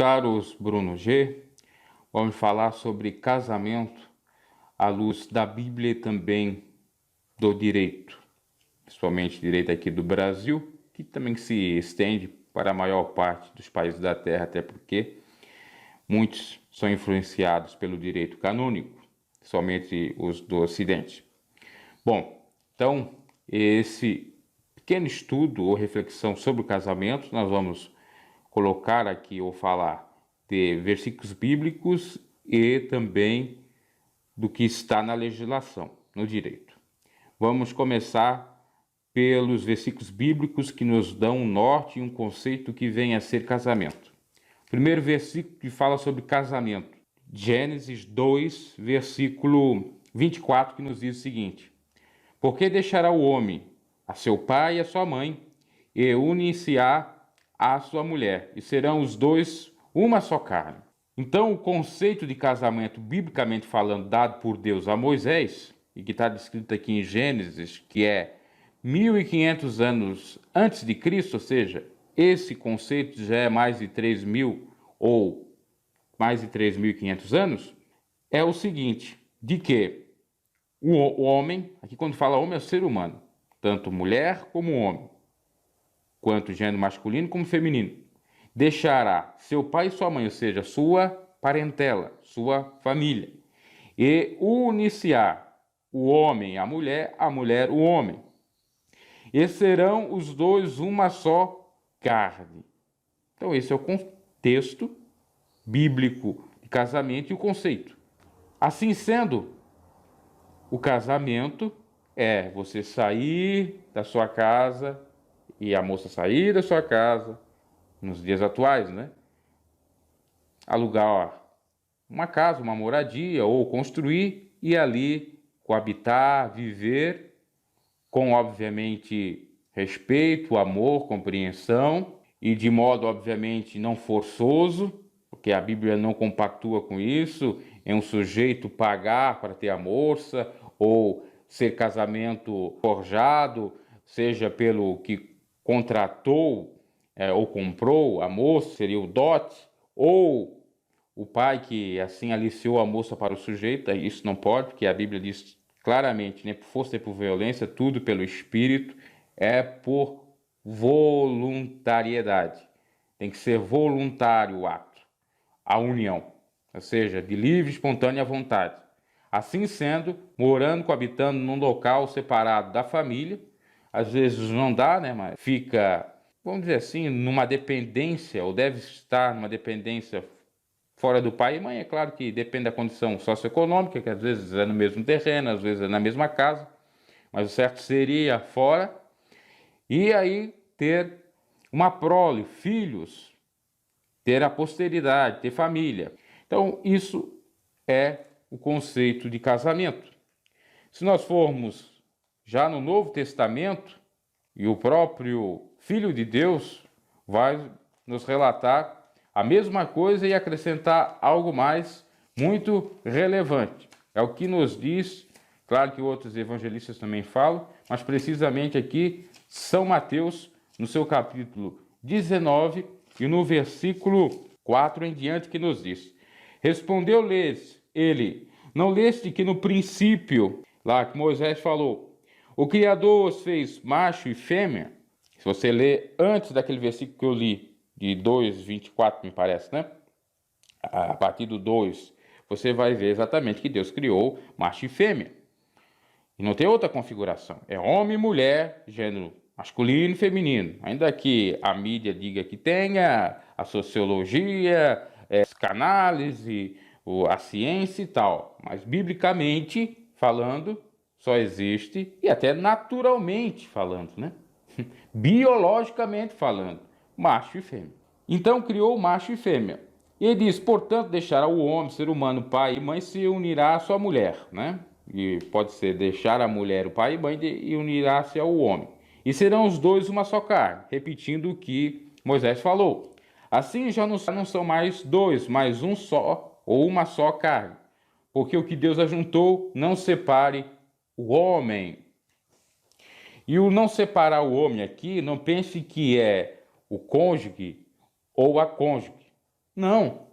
caros Bruno G, vamos falar sobre casamento à luz da Bíblia e também do direito, principalmente direito aqui do Brasil, que também se estende para a maior parte dos países da Terra, até porque muitos são influenciados pelo direito canônico, somente os do Ocidente. Bom, então, esse pequeno estudo ou reflexão sobre o casamento, nós vamos colocar aqui ou falar de versículos bíblicos e também do que está na legislação, no direito. Vamos começar pelos versículos bíblicos que nos dão um norte e um conceito que vem a ser casamento. Primeiro versículo que fala sobre casamento, Gênesis 2, versículo 24, que nos diz o seguinte: porque deixará o homem a seu pai e a sua mãe, e une-se-á à sua mulher, e serão os dois uma só carne. Então, o conceito de casamento, biblicamente falando, dado por Deus a Moisés, e que está descrito aqui em Gênesis, que é 1500 anos antes de Cristo, ou seja, esse conceito já é mais de 3.000 ou mais de 3.500 anos, é o seguinte, de que o homem, aqui quando fala homem é o ser humano, tanto mulher como homem, quanto gênero masculino como feminino, deixará seu pai e sua mãe, ou seja, sua parentela, sua família, e unir-se-á o homem à mulher, o homem, e serão os dois uma só carne. Então esse é o contexto bíblico de casamento e o conceito. Assim sendo, o casamento é você sair da sua casa e a moça sair da sua casa, nos dias atuais, né? Alugar uma casa, uma moradia, ou construir e ali coabitar, viver, com, obviamente, respeito, amor, compreensão, e de modo, obviamente, não forçoso, porque a Bíblia não compactua com isso, é um sujeito pagar para ter a moça, ou ser casamento forjado, seja pelo que contratou ou comprou a moça, seria o dote, ou o pai que assim aliciou a moça para o sujeito. Isso não pode, porque a Bíblia diz claramente, nem por força nem por violência, tudo pelo Espírito, é por voluntariedade. Tem que ser voluntário o ato, a união, ou seja, de livre e espontânea vontade. Assim sendo, morando, coabitando num local separado da família, às vezes não dá, né, mas fica, vamos dizer assim, numa dependência, ou deve estar numa dependência fora do pai e mãe. É claro que depende da condição socioeconômica, que às vezes é no mesmo terreno, às vezes é na mesma casa, mas o certo seria fora, e aí ter uma prole, filhos, ter a posteridade, ter família. Então, isso é o conceito de casamento. Se nós formos já no Novo Testamento, e o próprio Filho de Deus vai nos relatar a mesma coisa e acrescentar algo mais muito relevante. É o que nos diz, claro que outros evangelistas também falam, mas precisamente aqui São Mateus, no seu capítulo 19 e no versículo 4 em diante, que nos diz: respondeu-lhes ele: não leste que no princípio, lá que Moisés falou, o Criador os fez macho e fêmea? Se você ler antes daquele versículo que eu li, de 2:24, me parece, né? A partir do 2, você vai ver exatamente que Deus criou macho e fêmea. E não tem outra configuração. É homem e mulher, gênero masculino e feminino. Ainda que a mídia diga que tenha, a sociologia, a psicanálise, a ciência e tal. Mas biblicamente falando, só existe, e até naturalmente falando, né? Biologicamente falando, macho e fêmea. Então criou macho e fêmea. E ele diz, portanto, deixará o homem, ser humano, pai e mãe, se unirá à sua mulher, né? E pode ser deixar a mulher, o pai e mãe, e unirá-se ao homem. E serão os dois uma só carne, repetindo o que Moisés falou. Assim já não são mais dois, mas um só, ou uma só carne. Porque o que Deus ajuntou, não separe o homem. E o não separar o homem aqui, não pense que é o cônjuge ou a cônjuge. Não.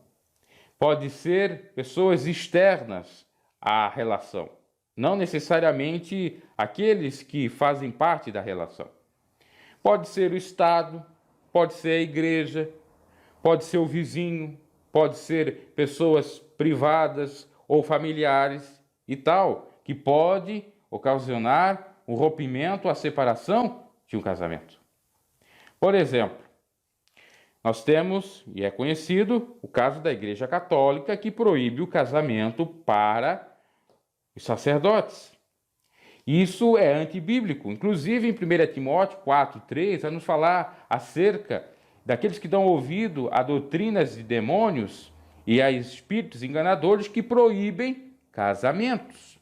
Pode ser pessoas externas à relação, não necessariamente aqueles que fazem parte da relação. Pode ser o Estado, pode ser a igreja, pode ser o vizinho, pode ser pessoas privadas ou familiares e tal, que pode ocasionar o rompimento, a separação de um casamento. Por exemplo, nós temos, e é conhecido, o caso da Igreja Católica, que proíbe o casamento para os sacerdotes. Isso é antibíblico. Inclusive, em 1 Timóteo 4:3, vai nos falar acerca daqueles que dão ouvido a doutrinas de demônios e a espíritos enganadores que proíbem casamentos.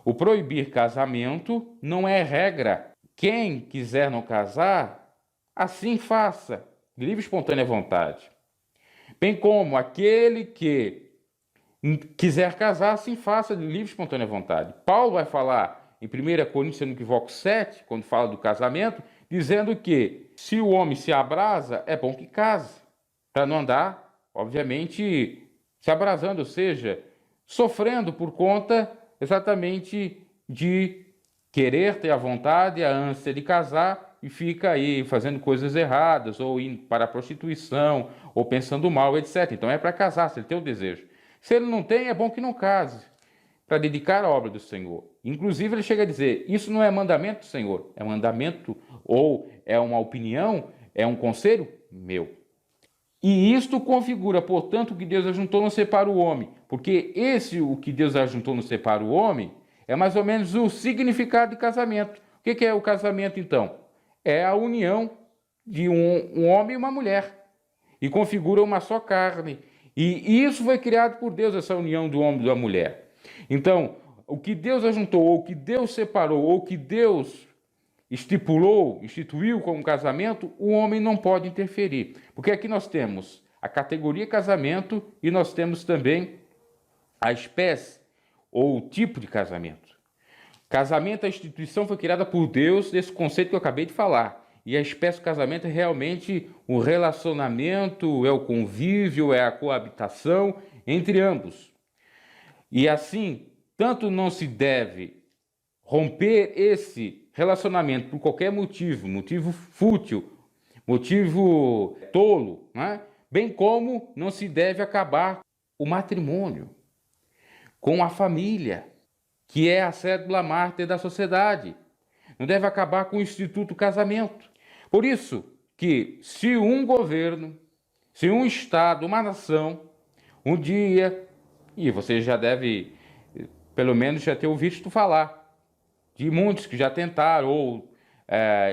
O proibir casamento não é regra. Quem quiser não casar, assim faça, de livre e espontânea vontade. Bem como aquele que quiser casar, assim faça, de livre e espontânea vontade. Paulo vai falar em 1 Coríntios, se não me equivoco, 7, quando fala do casamento, dizendo que se o homem se abrasa, é bom que case, para não andar, obviamente, se abrasando, ou seja, sofrendo por conta exatamente de querer ter a vontade, a ânsia de casar e fica aí fazendo coisas erradas, ou indo para a prostituição, ou pensando mal, etc. Então é para casar, se ele tem o desejo. Se ele não tem, é bom que não case, para dedicar a obra do Senhor. Inclusive, ele chega a dizer, isso não é mandamento do Senhor, é mandamento, ou é uma opinião, é um conselho meu. E isto configura, portanto, o que Deus ajuntou não separa o homem, porque o que Deus ajuntou não separa o homem, é mais ou menos o significado de casamento. O que é o casamento, então? É a união de um homem e uma mulher, e configura uma só carne. E isso foi criado por Deus, essa união do homem e da mulher. Então, o que Deus ajuntou, ou o que Deus separou, ou o que Deus estipulou, instituiu como casamento, o homem não pode interferir. Porque aqui nós temos a categoria casamento e nós temos também a espécie ou o tipo de casamento. Casamento, a instituição foi criada por Deus, desse conceito que eu acabei de falar. E a espécie do casamento é realmente o relacionamento, é o convívio, é a coabitação entre ambos. E assim, tanto não se deve romper esse relacionamento por qualquer motivo fútil, motivo tolo, né? Bem como não se deve acabar o matrimônio com a família, que é a cédula mártir da sociedade. Não deve acabar com o instituto casamento. Por isso que se um governo, se um estado, uma nação, um dia, e você já deve, pelo menos, já ter ouvido falar de muitos que já tentaram, ou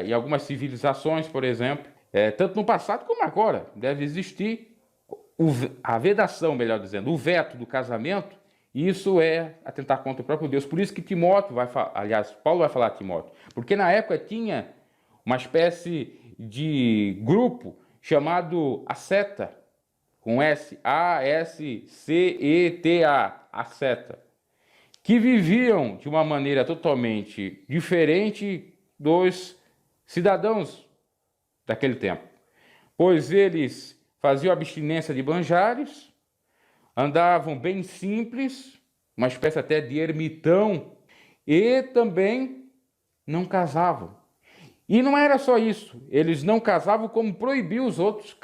em algumas civilizações, por exemplo, tanto no passado como agora, deve existir a vedação, melhor dizendo, o veto do casamento. Isso é atentar contra o próprio Deus. Por isso que Timóteo Paulo vai falar a Timóteo, porque na época tinha uma espécie de grupo chamado asceta, com S-A-S-C-E-T-A, asceta, que viviam de uma maneira totalmente diferente dos cidadãos daquele tempo, pois eles faziam abstinência de manjares, andavam bem simples, uma espécie até de ermitão, e também não casavam. E não era só isso, eles não casavam como proibiam os outros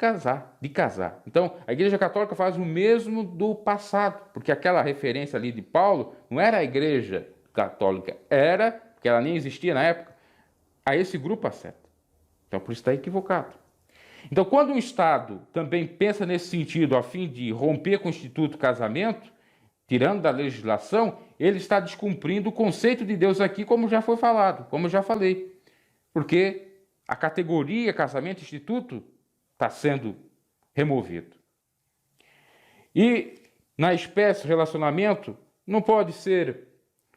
de casar. Então, a Igreja Católica faz o mesmo do passado, porque aquela referência ali de Paulo não era a Igreja Católica, era, porque ela nem existia na época, a esse grupo asceta. Então, por isso está equivocado. Então, quando um Estado também pensa nesse sentido, a fim de romper com o instituto casamento, tirando da legislação, ele está descumprindo o conceito de Deus aqui, como já foi falado, como eu já falei. Porque a categoria casamento instituto está sendo removido. E na espécie relacionamento, não pode ser,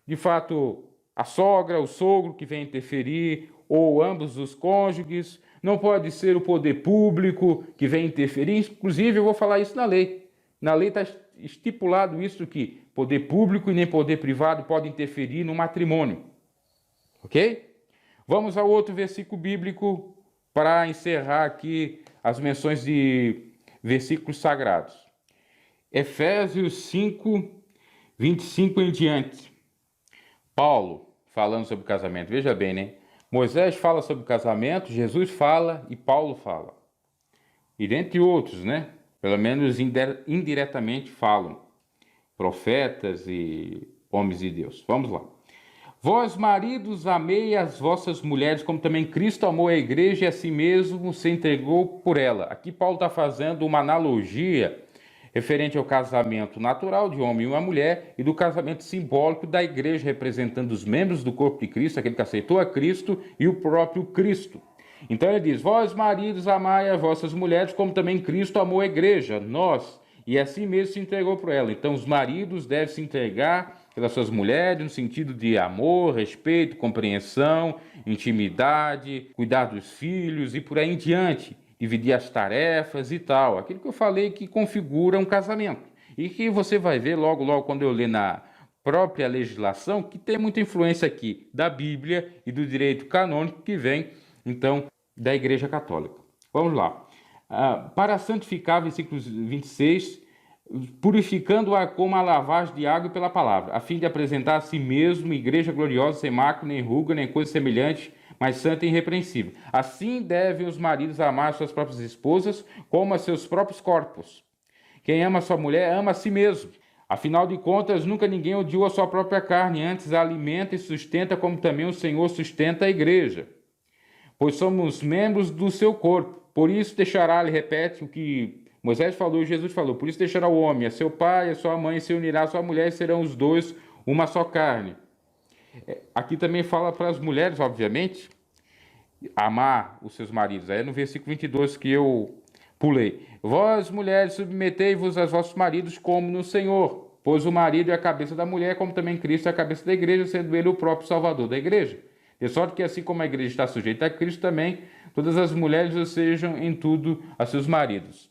de fato, a sogra, o sogro que vem interferir, ou ambos os cônjuges, não pode ser o poder público que vem interferir. Inclusive, eu vou falar isso na lei. Na lei está estipulado isso, que poder público e nem poder privado podem interferir no matrimônio. Ok? Vamos ao outro versículo bíblico para encerrar aqui as menções de versículos sagrados. Efésios 5, 25 em diante. Paulo falando sobre o casamento. Veja bem, né? Moisés fala sobre o casamento, Jesus fala e Paulo fala. E dentre outros, né? Pelo menos indiretamente falam. Profetas e homens de Deus. Vamos lá. Vós, maridos, amei as vossas mulheres, como também Cristo amou a igreja e a si mesmo se entregou por ela. Aqui Paulo está fazendo uma analogia referente ao casamento natural de um homem e uma mulher e do casamento simbólico da igreja, representando os membros do corpo de Cristo, aquele que aceitou a Cristo e o próprio Cristo. Então ele diz, vós, maridos, amai as vossas mulheres, como também Cristo amou a igreja, nós, e assim mesmo se entregou por ela. Então os maridos devem se entregar pelas suas mulheres, no sentido de amor, respeito, compreensão, intimidade, cuidar dos filhos e por aí em diante, dividir as tarefas e tal. Aquilo que eu falei que configura um casamento. E que você vai ver logo quando eu ler na própria legislação, que tem muita influência aqui da Bíblia e do direito canônico que vem, então, da Igreja Católica. Vamos lá. Para santificar, versículo 26, purificando-a com a lavagem de água e pela palavra, a fim de apresentar a si mesmo igreja gloriosa, sem mácula, nem ruga, nem coisa semelhante, mas santa e irrepreensível. Assim devem os maridos amar suas próprias esposas, como a seus próprios corpos. Quem ama sua mulher, ama a si mesmo. Afinal de contas, nunca ninguém odiou a sua própria carne, antes a alimenta e sustenta, como também o Senhor sustenta a igreja. Pois somos membros do seu corpo. Por isso deixará, ele repete o que Moisés falou e Jesus falou, por isso deixará o homem, a seu pai, a sua mãe, e se unirá a sua mulher, e serão os dois uma só carne. Aqui também fala para as mulheres, obviamente, amar os seus maridos. Aí é no versículo 22 que eu pulei. Vós, mulheres, submetei-vos aos vossos maridos como no Senhor, pois o marido é a cabeça da mulher, como também Cristo é a cabeça da igreja, sendo ele o próprio Salvador da igreja. De sorte que assim como a igreja está sujeita a Cristo também, todas as mulheres sejam em tudo a seus maridos.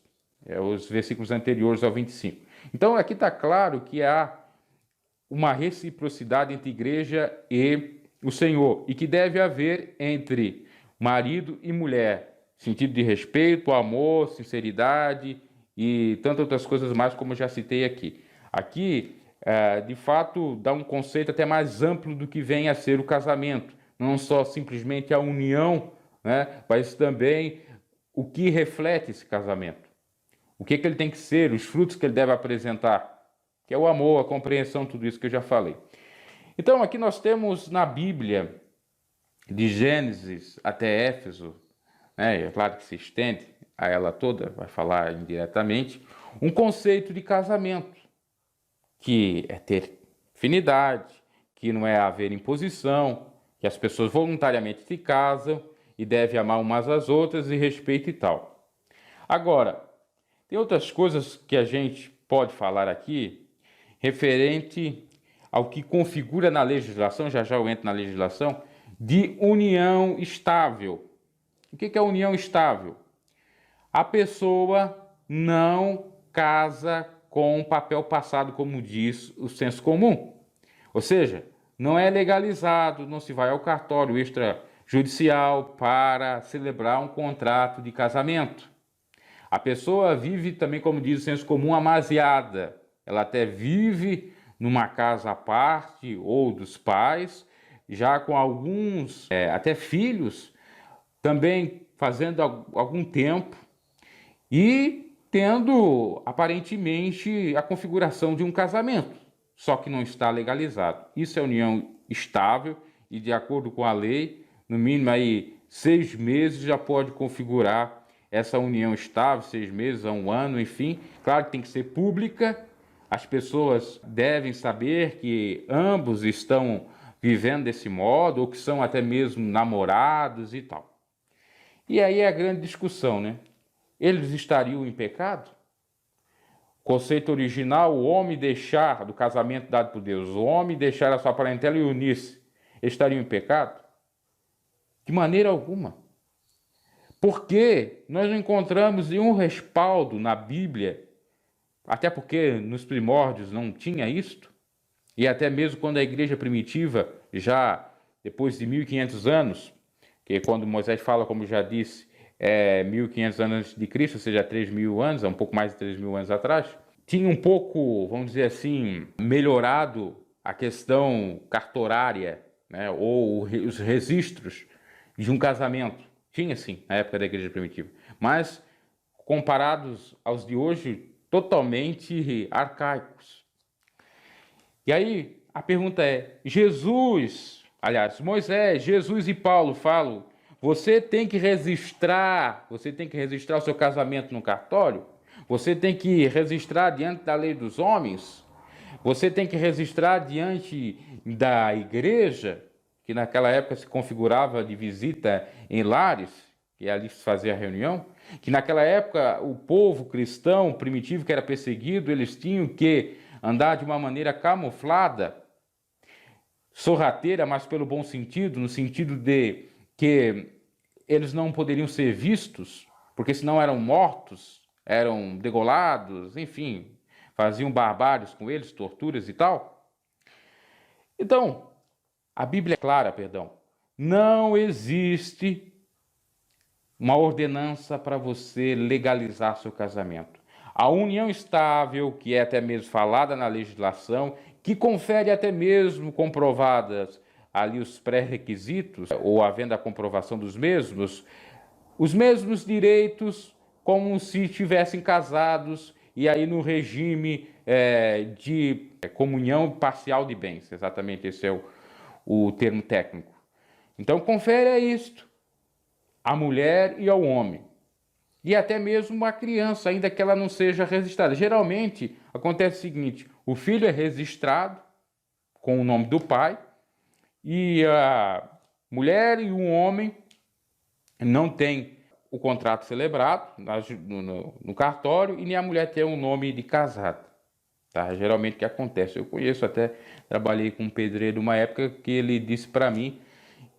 Os versículos anteriores ao 25. Então aqui está claro que há uma reciprocidade entre a igreja e o Senhor, e que deve haver entre marido e mulher, sentido de respeito, amor, sinceridade e tantas outras coisas mais, como eu já citei aqui. Aqui, de fato, dá um conceito até mais amplo do que vem a ser o casamento, não só simplesmente a união, né, mas também o que reflete esse casamento. O que ele tem que ser, os frutos que ele deve apresentar, que é o amor, a compreensão, tudo isso que eu já falei. Então, aqui nós temos na Bíblia, de Gênesis até Éfeso, né, é claro que se estende a ela toda, vai falar indiretamente, um conceito de casamento, que é ter afinidade, que não é haver imposição, que as pessoas voluntariamente se casam e devem amar umas às outras e respeito e tal. Agora, tem outras coisas que a gente pode falar aqui referente ao que configura na legislação, já eu entro na legislação, de união estável. O que é união estável? A pessoa não casa com papel passado, como diz o senso comum. Ou seja, não é legalizado, não se vai ao cartório extrajudicial para celebrar um contrato de casamento. A pessoa vive também, como diz o senso comum, amaziada. Ela até vive numa casa à parte ou dos pais, já com alguns, até filhos, também fazendo algum tempo e tendo, aparentemente, a configuração de um casamento, só que não está legalizado. Isso é união estável e, de acordo com a lei, no mínimo aí 6 meses já pode configurar essa união estável, 6 meses a 1 ano, enfim. Claro que tem que ser pública, as pessoas devem saber que ambos estão vivendo desse modo, ou que são até mesmo namorados e tal. E aí é a grande discussão, né? Eles estariam em pecado? Conceito original, o homem deixar, do casamento dado por Deus, o homem deixar a sua parentela e unir-se, estariam em pecado? De maneira alguma. Porque nós não encontramos nenhum respaldo na Bíblia, até porque nos primórdios não tinha isto, e até mesmo quando a igreja primitiva, já depois de 1500 anos, que quando Moisés fala, como já disse, 1500 anos antes de Cristo, ou seja, 3.000 anos, um pouco mais de 3.000 anos atrás, tinha um pouco, vamos dizer assim, melhorado a questão cartorária, né, ou os registros de um casamento. Tinha sim, na época da igreja primitiva, mas comparados aos de hoje, totalmente arcaicos. E aí a pergunta é: Moisés, Jesus e Paulo falam, você tem que registrar o seu casamento no cartório? Você tem que registrar diante da lei dos homens? Você tem que registrar diante da igreja, que naquela época se configurava de visita em lares, que ali se fazia a reunião, que naquela época o povo cristão primitivo que era perseguido, eles tinham que andar de uma maneira camuflada, sorrateira, mas pelo bom sentido, no sentido de que eles não poderiam ser vistos, porque senão eram mortos, eram degolados, enfim, faziam barbáries com eles, torturas e tal. Então, a Bíblia é clara, não existe uma ordenança para você legalizar seu casamento. A união estável, que é até mesmo falada na legislação, que confere até mesmo comprovadas ali os pré-requisitos, ou havendo a comprovação dos mesmos, os mesmos direitos como se estivessem casados, e aí no regime de comunhão parcial de bens, exatamente esse é o termo técnico. Então confere a isto, à mulher e ao homem, e até mesmo a criança, ainda que ela não seja registrada. Geralmente acontece o seguinte: o filho é registrado com o nome do pai, e a mulher e o homem não têm o contrato celebrado no cartório, e nem a mulher tem um nome de casada. Tá? Geralmente o que acontece, eu conheço, até trabalhei com um pedreiro uma época que ele disse para mim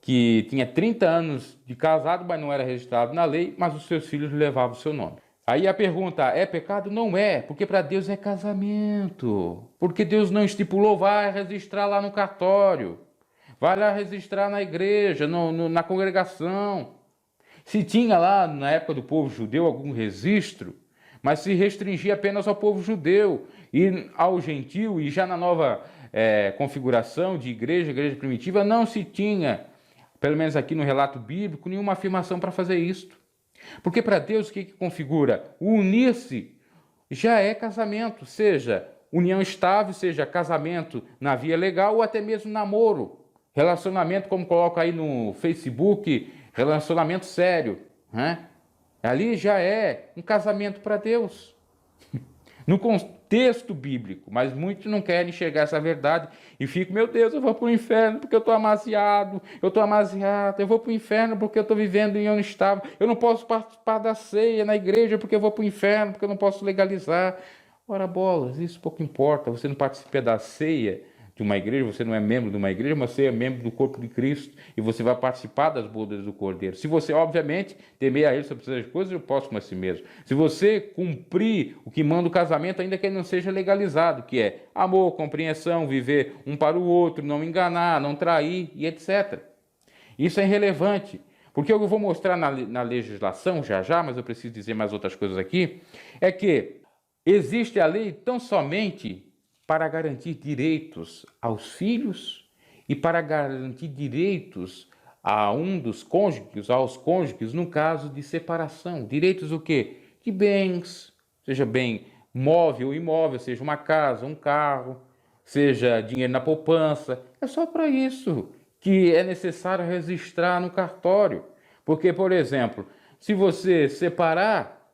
que tinha 30 anos de casado, mas não era registrado na lei, mas os seus filhos levavam o seu nome. Aí a pergunta, é pecado? Não é, porque para Deus é casamento. Porque Deus não estipulou, vai registrar lá no cartório, vai lá registrar na igreja, na congregação. Se tinha lá, na época do povo judeu, algum registro, mas se restringia apenas ao povo judeu e ao gentio, e já na nova configuração de igreja primitiva, não se tinha, pelo menos aqui no relato bíblico, nenhuma afirmação para fazer isto. Porque para Deus o que configura? O unir-se já é casamento, seja união estável, seja casamento na via legal ou até mesmo namoro, relacionamento, como coloca aí no Facebook, relacionamento sério, né? Ali já é um casamento para Deus, no contexto bíblico, mas muitos não querem enxergar essa verdade e ficam, meu Deus, eu vou para o inferno porque eu estou amaziado, eu vou para o inferno porque eu estou vivendo em união estável, eu não posso participar da ceia na igreja porque eu vou para o inferno, porque eu não posso legalizar. Ora bolas, isso pouco importa, você não participa da ceia de uma igreja, você não é membro de uma igreja, mas você é membro do corpo de Cristo e você vai participar das bodas do Cordeiro. Se você, obviamente, temer a Ele sobre todas as coisas, eu posso com a si mesmo. Se você cumprir o que manda o casamento, ainda que ele não seja legalizado, que é amor, compreensão, viver um para o outro, não enganar, não trair e etc. Isso é irrelevante, porque eu vou mostrar na legislação já, mas eu preciso dizer mais outras coisas aqui, é que existe a lei tão somente para garantir direitos aos filhos e para garantir direitos a um dos cônjuges, aos cônjuges, no caso de separação. Direitos o quê? De bens, seja bem móvel ou imóvel, seja uma casa, um carro, seja dinheiro na poupança. É só para isso que é necessário registrar no cartório. Porque, por exemplo, se você separar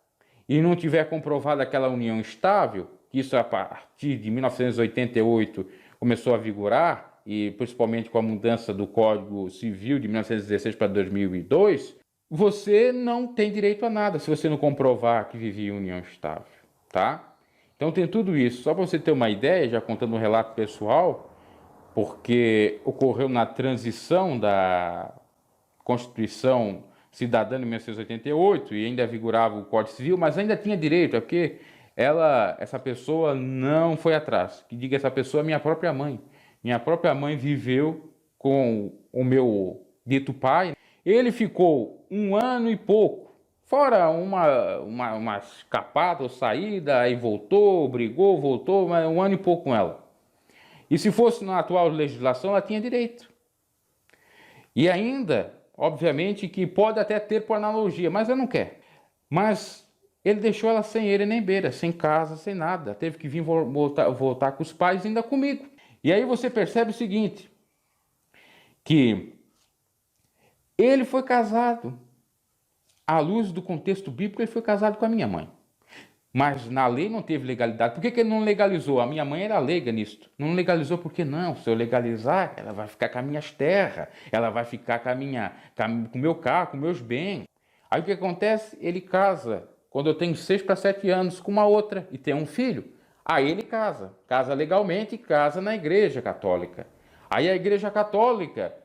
e não tiver comprovada aquela união estável, que isso a partir de 1988 começou a vigorar, e principalmente com a mudança do Código Civil de 1916 para 2002, você não tem direito a nada se você não comprovar que vivia em união estável, tá? Então tem tudo isso. Só para você ter uma ideia, já contando um relato pessoal, porque ocorreu na transição da Constituição Cidadã de 1988 e ainda vigorava o Código Civil, mas ainda tinha direito, é porque essa pessoa não foi atrás. Que diga essa pessoa, minha própria mãe. Minha própria mãe viveu com o meu dito pai. Ele ficou 1 ano e pouco Fora uma escapada ou saída, aí voltou, brigou, voltou, mas 1 ano e pouco com ela. E se fosse na atual legislação, ela tinha direito. E ainda, obviamente, que pode até ter por analogia, mas eu não quero. Mas ele deixou ela sem ele nem beira, sem casa, sem nada. Teve que vir voltar com os pais ainda comigo. E aí você percebe o seguinte, que ele foi casado. À luz do contexto bíblico, ele foi casado com a minha mãe. Mas na lei não teve legalidade. Por que ele não legalizou? A minha mãe era leiga nisto. Não legalizou porque não. Se eu legalizar, ela vai ficar com as minhas terras, ela vai ficar com o meu carro, com meus bens. Aí o que acontece? Ele casa, quando eu tenho 6 para 7 anos, com uma outra e tem um filho. Aí ele casa. Casa legalmente e casa na igreja católica. Aí a igreja católica,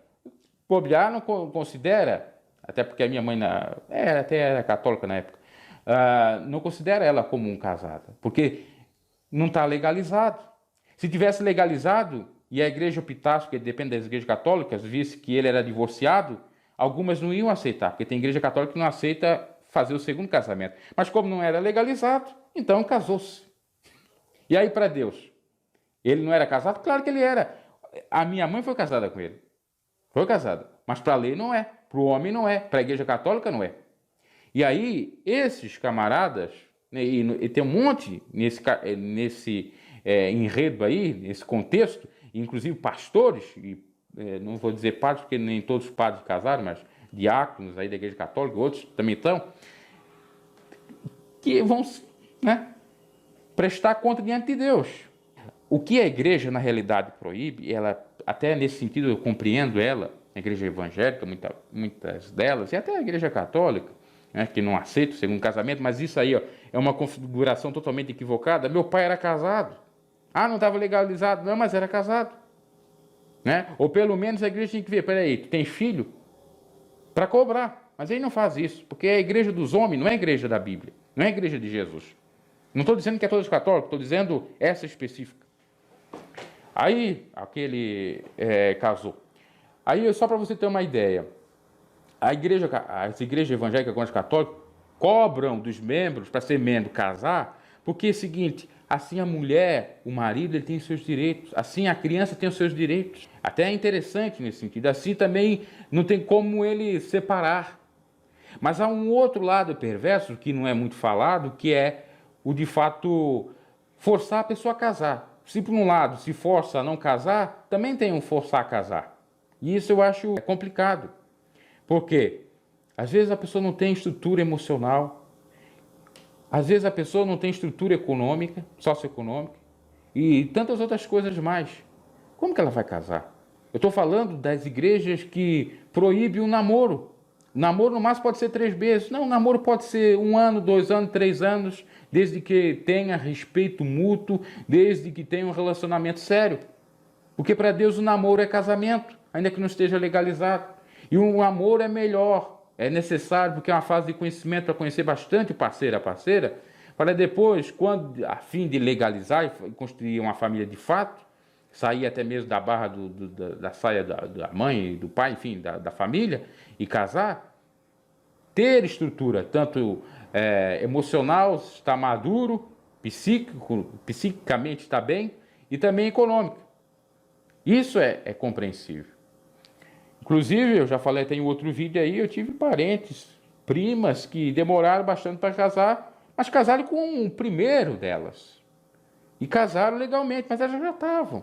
bobear, não considera, até porque a minha mãe até era católica na época, não considera ela como um casada, porque não está legalizado. Se tivesse legalizado e a igreja optasse, porque depende das igrejas católicas, visse que ele era divorciado, algumas não iam aceitar, porque tem igreja católica que não aceita fazer o segundo casamento. Mas como não era legalizado, então casou-se. E aí para Deus? Ele não era casado? Claro que ele era. A minha mãe foi casada com ele. Foi casada. Mas para a lei não é. Para o homem não é. Para a igreja católica não é. E aí, esses camaradas, né, e tem um monte nesse enredo aí, nesse contexto, inclusive pastores, não vou dizer padres, porque nem todos os padres casaram, mas diáconos aí da igreja católica, outros também estão, que vão, né, prestar conta diante de Deus. O que a igreja, na realidade, proíbe, ela, até nesse sentido eu compreendo ela, a igreja evangélica, muitas delas, e até a igreja católica, né, que não aceita o segundo casamento, mas isso aí, ó, é uma configuração totalmente equivocada. Meu pai era casado. Não estava legalizado. Não, mas era casado. Né? Ou pelo menos a igreja tinha que ver, peraí, tu tens filho? Para cobrar. Mas ele não faz isso, porque é a igreja dos homens, não é a igreja da Bíblia, não é a igreja de Jesus. Não estou dizendo que é todos católicos, estou dizendo essa específica. Aí, aquele casou. Aí, só para você ter uma ideia, as igrejas evangélicas católicas cobram dos membros, para ser membro, casar, porque é o seguinte, assim a mulher, o marido, ele tem os seus direitos, assim a criança tem os seus direitos. Até é interessante nesse sentido, assim também não tem como ele separar. Mas há um outro lado perverso, que não é muito falado, que é o de fato forçar a pessoa a casar. Se por um lado se força a não casar, também tem um forçar a casar. E isso eu acho complicado. Por quê? Às vezes a pessoa não tem estrutura emocional, às vezes a pessoa não tem estrutura econômica, socioeconômica, e tantas outras coisas mais. Como que ela vai casar? Eu estou falando das igrejas que proíbem o namoro. O namoro no máximo pode ser 3 meses. Não, o namoro pode ser 1 ano, 2 anos, 3 anos, desde que tenha respeito mútuo, desde que tenha um relacionamento sério. Porque para Deus o namoro é casamento, ainda que não esteja legalizado. E o amor é melhor, é necessário, porque é uma fase de conhecimento para conhecer bastante o parceiro, a parceira, para depois, quando a fim de legalizar e construir uma família de fato, sair até mesmo da barra da saia da mãe, do pai, enfim, da família, e casar, ter estrutura, tanto emocional, está maduro, psiquicamente está bem, e também econômica. Isso é compreensível. Inclusive, eu já falei, tem outro vídeo aí, eu tive parentes, primas, que demoraram bastante para casar, mas casaram com o primeiro delas. E casaram legalmente, mas elas já estavam.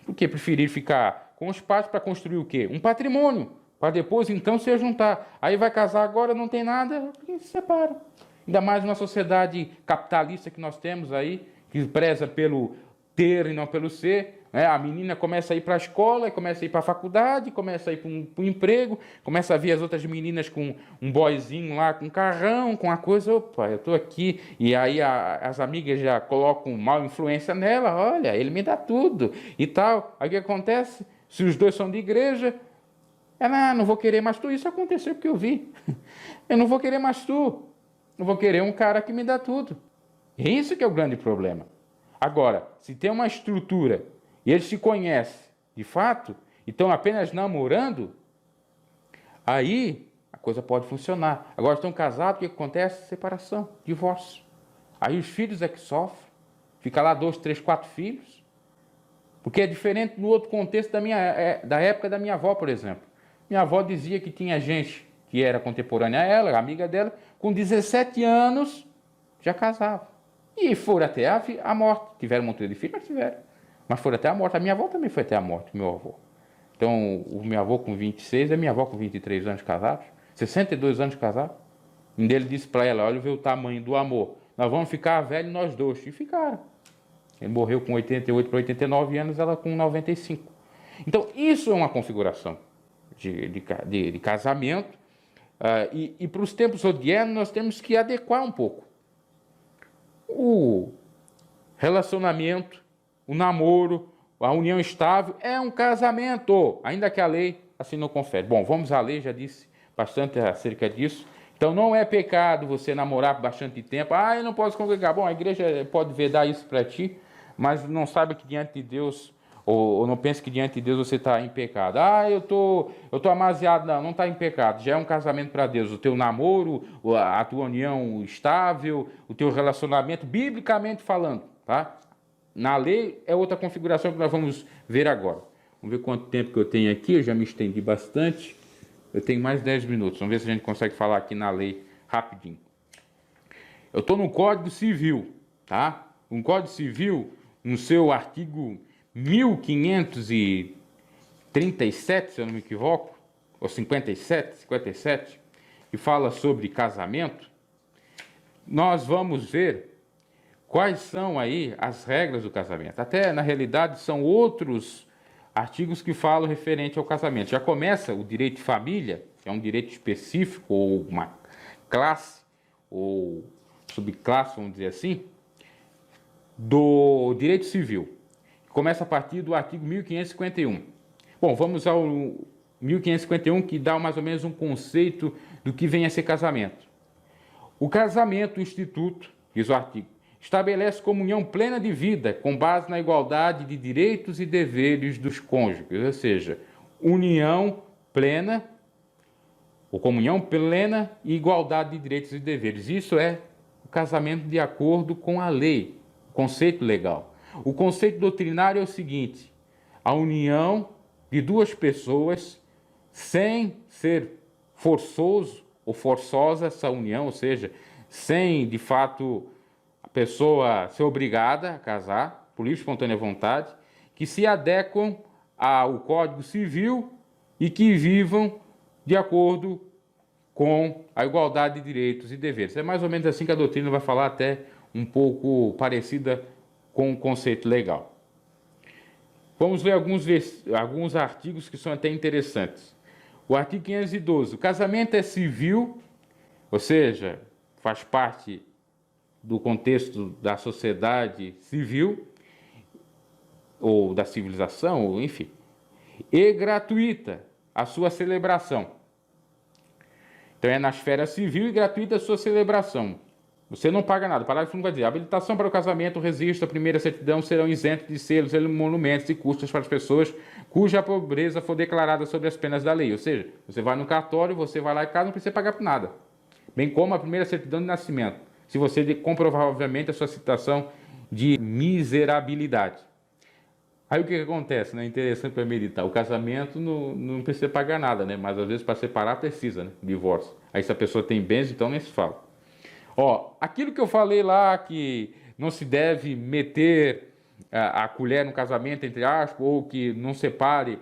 Por quê? Preferiram ficar com os pais para construir o quê? Um patrimônio, para depois então se juntar. Aí vai casar agora, não tem nada, e se separam. Ainda mais numa sociedade capitalista que nós temos aí, que preza pelo ter e não pelo ser. A menina começa a ir para a escola, começa a ir para a faculdade, começa a ir para um emprego, começa a ver as outras meninas com um boyzinho lá, com um carrão, com a coisa, opa, eu estou aqui. E aí as amigas já colocam mal influência nela, olha, ele me dá tudo e tal. Aí o que acontece? Se os dois são de igreja, ela, não vou querer mais tu. Isso aconteceu porque eu vi. Eu não vou querer mais tu. Não vou querer um cara que me dá tudo. É isso que é o grande problema. Agora, se tem uma estrutura e eles se conhecem de fato e estão apenas namorando, aí a coisa pode funcionar. Agora estão casados, o que acontece? Separação, divórcio. Aí os filhos é que sofrem. Fica lá 2, 3, 4 filhos. Porque é diferente no outro contexto da época da minha avó, por exemplo. Minha avó dizia que tinha gente que era contemporânea a ela, amiga dela, com 17 anos já casava. E foram até a morte. Tiveram um monte de filhos, mas tiveram. Mas foram até a morte. A minha avó também foi até a morte, meu avô. Então, o meu avô com 26, a minha avó com 23 anos casados, 62 anos casados. Um deles disse para ela, olha, vê o tamanho do amor. Nós vamos ficar velhos nós dois. E ficaram. Ele morreu com 88 para 89 anos, ela com 95. Então, isso é uma configuração de casamento. E para os tempos odiernos, nós temos que adequar um pouco. O relacionamento, o namoro, a união estável é um casamento, ainda que a lei assim não confere. Bom, vamos à lei, já disse bastante acerca disso. Então, não é pecado você namorar por bastante tempo. Eu não posso congregar. Bom, a igreja pode vedar isso para ti, mas não saiba que diante de Deus, ou não pense que diante de Deus você está em pecado. Eu tô amasiado. Não está em pecado. Já é um casamento para Deus. O teu namoro, a tua união estável, o teu relacionamento, biblicamente falando, tá? Na lei é outra configuração que nós vamos ver agora. Vamos ver quanto tempo que eu tenho aqui. Eu já me estendi bastante. Eu tenho mais 10 minutos. Vamos ver se a gente consegue falar aqui na lei rapidinho. Eu estou no Código Civil, tá? Um Código Civil, no seu artigo 1537, se eu não me equivoco, ou 57, que fala sobre casamento. Nós vamos ver quais são aí as regras do casamento. Até, na realidade, são outros artigos que falam referente ao casamento. Já começa o direito de família, que é um direito específico, ou uma classe, ou subclasse, vamos dizer assim, do direito civil. Começa a partir do artigo 1551. Bom, vamos ao 1551, que dá mais ou menos um conceito do que vem a ser casamento. O casamento, o instituto, diz o artigo, estabelece comunhão plena de vida, com base na igualdade de direitos e deveres dos cônjuges, ou seja, união plena, ou comunhão plena e igualdade de direitos e deveres. Isso é o casamento de acordo com a lei, conceito legal. O conceito doutrinário é o seguinte: a união de duas pessoas sem ser forçoso ou forçosa essa união, ou seja, sem de fato a pessoa ser obrigada a casar, por livre e espontânea vontade, que se adequam ao Código Civil e que vivam de acordo com a igualdade de direitos e deveres. É mais ou menos assim que a doutrina vai falar, até um pouco parecida com o conceito legal. Vamos ver alguns artigos que são até interessantes. O artigo 512. O casamento é civil, ou seja, faz parte do contexto da sociedade civil, ou da civilização, ou enfim, e gratuita a sua celebração. Então é na esfera civil e gratuita a sua celebração. Você não paga nada. O parágrafo 1 vai dizer: a habilitação para o casamento, o registro, a primeira certidão serão isentos de selos, emolumentos e custos para as pessoas cuja pobreza for declarada sob as penas da lei. Ou seja, você vai no cartório, você vai lá e casa, não precisa pagar por nada. Bem como a primeira certidão de nascimento, se você comprovar, obviamente, a sua situação de miserabilidade. Aí o que acontece, né? Interessante para meditar. O casamento não precisa pagar nada, né? Mas às vezes para separar precisa, né? Divórcio. Aí se a pessoa tem bens, então nem se fala. Aquilo que eu falei lá, que não se deve meter a colher no casamento, entre aspas, ou que não separe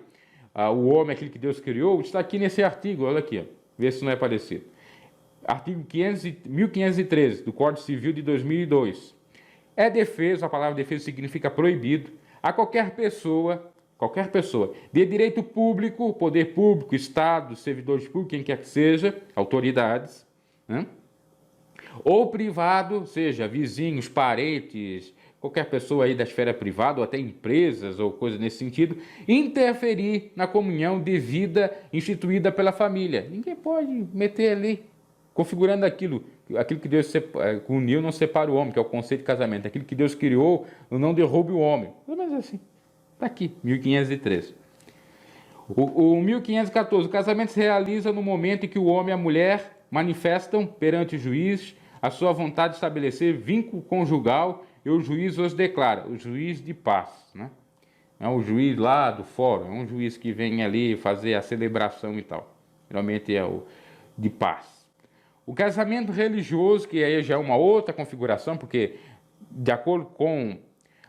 o homem, aquilo que Deus criou, está aqui nesse artigo, olha aqui, vê se não é parecido. Artigo 1513 do Código Civil de 2002. É defeso, a palavra defeso significa proibido, a qualquer pessoa, de direito público, poder público, Estado, servidores públicos, quem quer que seja, autoridades, né? Ou privado, seja vizinhos, parentes, qualquer pessoa aí da esfera privada, ou até empresas, ou coisa nesse sentido, interferir na comunhão de vida instituída pela família. Ninguém pode meter ali, configurando aquilo que Deus uniu, não separa o homem, que é o conceito de casamento. Aquilo que Deus criou, não derrube o homem. Pelo menos assim. Está aqui, 1513. O 1514, o casamento se realiza no momento em que o homem e a mulher manifestam perante o juiz a sua vontade de estabelecer vínculo conjugal e o juiz os declara, o juiz de paz, né? É o juiz lá do fórum, é um juiz que vem ali fazer a celebração e tal. Geralmente é o de paz. O casamento religioso, que aí já é uma outra configuração, porque de acordo com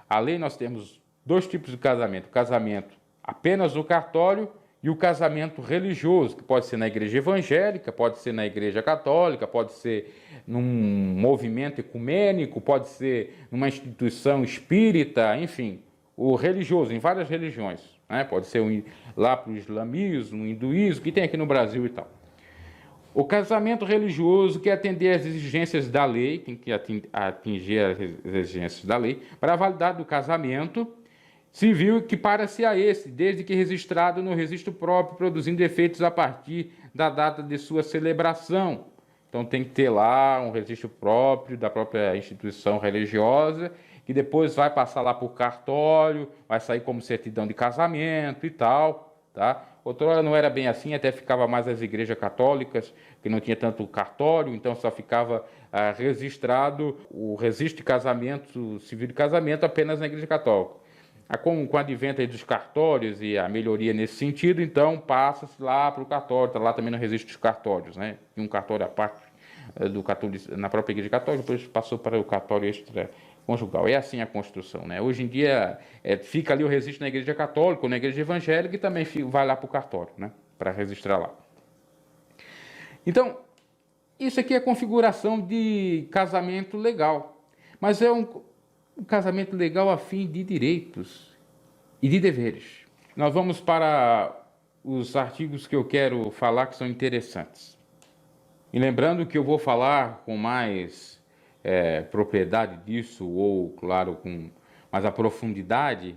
a lei nós temos dois tipos de casamento. O casamento apenas no cartório e o casamento religioso, que pode ser na igreja evangélica, pode ser na igreja católica, pode ser num movimento ecumênico, pode ser numa instituição espírita, enfim, o religioso, em várias religiões, né? Pode ser lá para o islamismo, o hinduísmo, que tem aqui no Brasil e tal. O casamento religioso quer atender às exigências da lei, tem que atingir as exigências da lei, para a validade do casamento civil que para-se a esse, desde que registrado no registro próprio, produzindo efeitos a partir da data de sua celebração. Então tem que ter lá um registro próprio da própria instituição religiosa, que depois vai passar lá por cartório, vai sair como certidão de casamento e tal, tá? Outrora não era bem assim, até ficava mais as igrejas católicas, que não tinha tanto cartório, então só ficava registrado o registro de casamento, civil de casamento, apenas na igreja católica. Com o advento dos cartórios e a melhoria nesse sentido, então passa-se lá para o cartório, está lá também no registro dos cartórios, né? E um cartório à parte do catolicismo, na própria igreja católica, depois passou para o cartório extraconjugal. É assim a construção, né? Hoje em dia fica ali o registro na igreja católica ou na igreja evangélica e também vai lá para o cartório, né? Para registrar lá. Então, isso aqui é a configuração de casamento legal, mas é um casamento legal a fim de direitos e de deveres. Nós vamos para os artigos que eu quero falar que são interessantes. E lembrando que eu vou falar com mais propriedade disso, ou, claro, com mais a profundidade,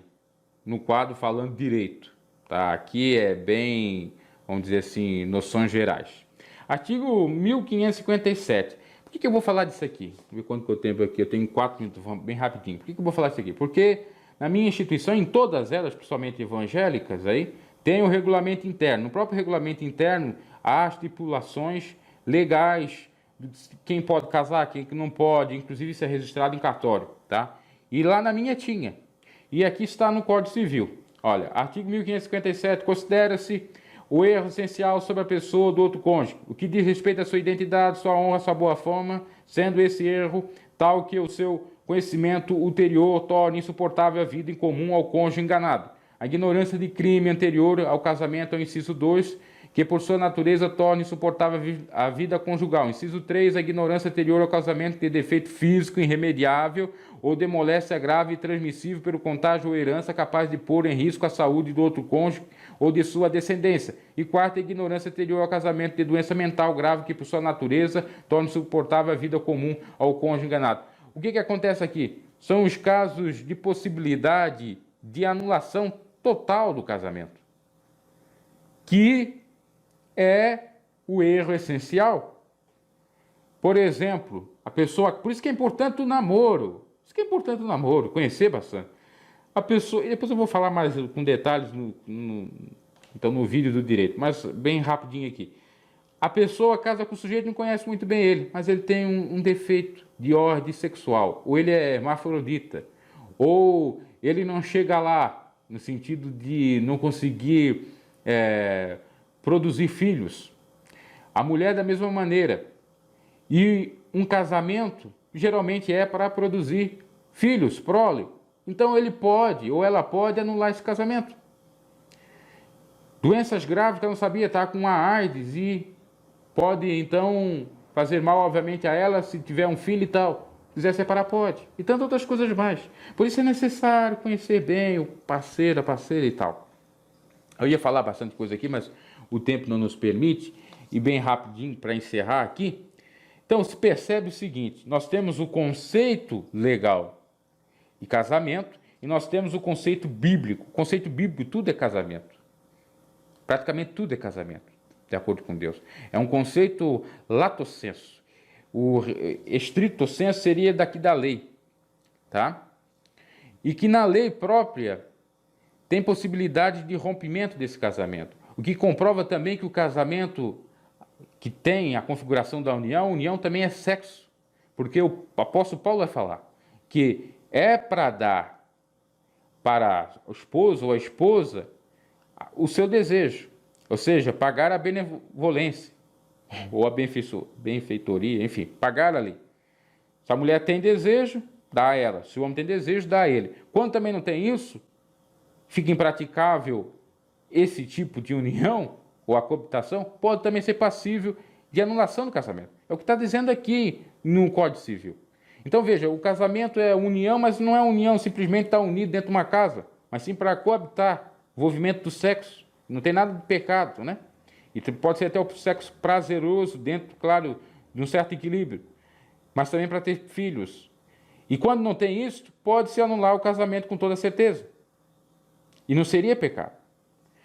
no quadro falando direito. Tá? Aqui é bem, vamos dizer assim, noções gerais. Artigo 1557. Por que eu vou falar disso aqui? Vamos ver quanto que eu tenho aqui. Eu tenho 4 minutos, bem rapidinho. Por que eu vou falar disso aqui? Porque na minha instituição, em todas elas, principalmente evangélicas, aí, tem o regulamento interno. No próprio regulamento interno, há estipulações legais, quem pode casar, quem não pode, inclusive isso é registrado em cartório, tá? E lá na minha tinha. E aqui está no Código Civil. Olha, artigo 1557, considera-se o erro essencial sobre a pessoa do outro cônjuge, o que diz respeito à sua identidade, sua honra, sua boa fama, sendo esse erro tal que o seu conhecimento ulterior torne insuportável a vida em comum ao cônjuge enganado. A ignorância de crime anterior ao casamento é o inciso 2, que por sua natureza torna insuportável a vida conjugal. Inciso 3, a ignorância anterior ao casamento tem defeito físico irremediável ou de moléstia grave e transmissível pelo contágio ou herança capaz de pôr em risco a saúde do outro cônjuge ou de sua descendência. E quarto, a ignorância anterior ao casamento de doença mental grave que por sua natureza torna insuportável a vida comum ao cônjuge enganado. O que acontece aqui? São os casos de possibilidade de anulação total do casamento, que é o erro essencial. Por exemplo, a pessoa... Por isso que é importante o namoro. Isso que é importante o namoro, conhecer bastante. A pessoa... E depois eu vou falar mais com detalhes então, no vídeo do direito, mas bem rapidinho aqui. A pessoa casa com o sujeito, não conhece muito bem ele, mas ele tem um defeito de ordem sexual. Ou ele é hermafrodita, ou ele não chega lá, no sentido de não conseguir produzir filhos. A mulher da mesma maneira. E um casamento geralmente é para produzir filhos, prole. Então ele pode, ou ela pode anular esse casamento. Doenças graves que ela não sabia, está com a AIDS e pode então fazer mal, obviamente, a ela se tiver um filho e tal. Se quiser separar, pode. E tantas outras coisas mais. Por isso é necessário conhecer bem o parceiro, a parceira e tal. Eu ia falar bastante coisa aqui, mas o tempo não nos permite. E bem rapidinho para encerrar aqui. Então, se percebe o seguinte, nós temos o conceito legal de casamento e nós temos o conceito bíblico. O conceito bíblico, tudo é casamento. Praticamente tudo é casamento, de acordo com Deus. É um conceito lato sensu. O estrito sensu seria daqui da lei, tá? E que na lei própria tem possibilidade de rompimento desse casamento. O que comprova também que o casamento que tem a configuração da união, a união também é sexo. Porque o apóstolo Paulo vai falar que é para dar para o esposo ou a esposa o seu desejo, ou seja, pagar a benevolência ou a benfeitoria, enfim, pagar ali. Se a mulher tem desejo, dá a ela. Se o homem tem desejo, dá a ele. Quando também não tem isso, fica impraticável esse tipo de união ou a coabitação, pode também ser passível de anulação do casamento. É o que está dizendo aqui no Código Civil. Então veja, o casamento é união, mas não é união simplesmente estar unido dentro de uma casa, mas sim para coabitar, envolvimento do sexo. Não tem nada de pecado, né? E pode ser até o sexo prazeroso dentro, claro, de um certo equilíbrio, mas também para ter filhos. E quando não tem isso, pode-se anular o casamento com toda certeza. E não seria pecado.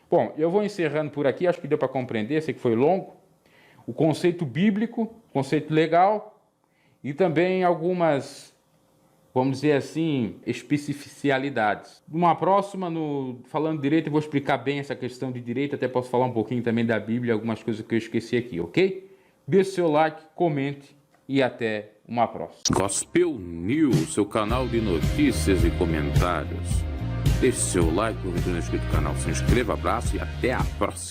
Bom, eu vou encerrando por aqui, acho que deu para compreender, sei que foi longo, o conceito bíblico, conceito legal, e também algumas, vamos dizer assim, especificidades. Numa próxima, falando de direito, eu vou explicar bem essa questão de direito, até posso falar um pouquinho também da Bíblia, algumas coisas que eu esqueci aqui, ok? Deixe seu like, comente e até uma próxima. Gospel News, seu canal de notícias e comentários. Deixe seu like, não inscrito no canal, se inscreva, abraço e até a próxima.